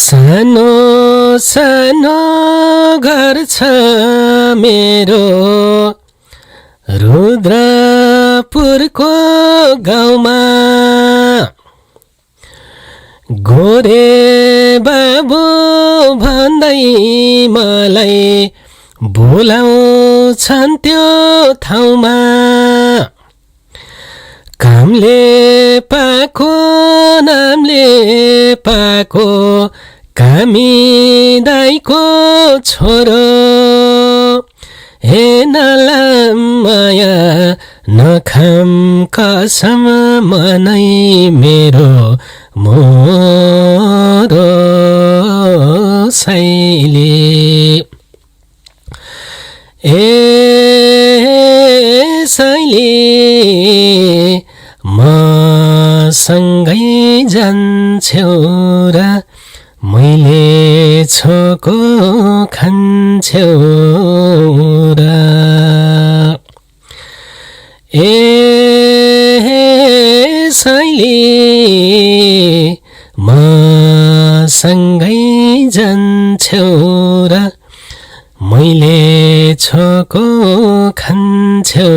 सानो सानो घर छ मेरो रुद्रपुरको गाउँमा। गोरे बाबु भन्दै मलाई बोलाउँछन् त्यो ठाउँमा। कामले पाको नामले पाको कामी दाइको छोरो। हे नलाम माया नखाम कसम मनै मेरो मोरो साइली। ए साइली म सँगै जान्छौ र मैले छोको खान्छौ र। ए साइली म सँगै जान्छौ र मैले छोको खान्छौ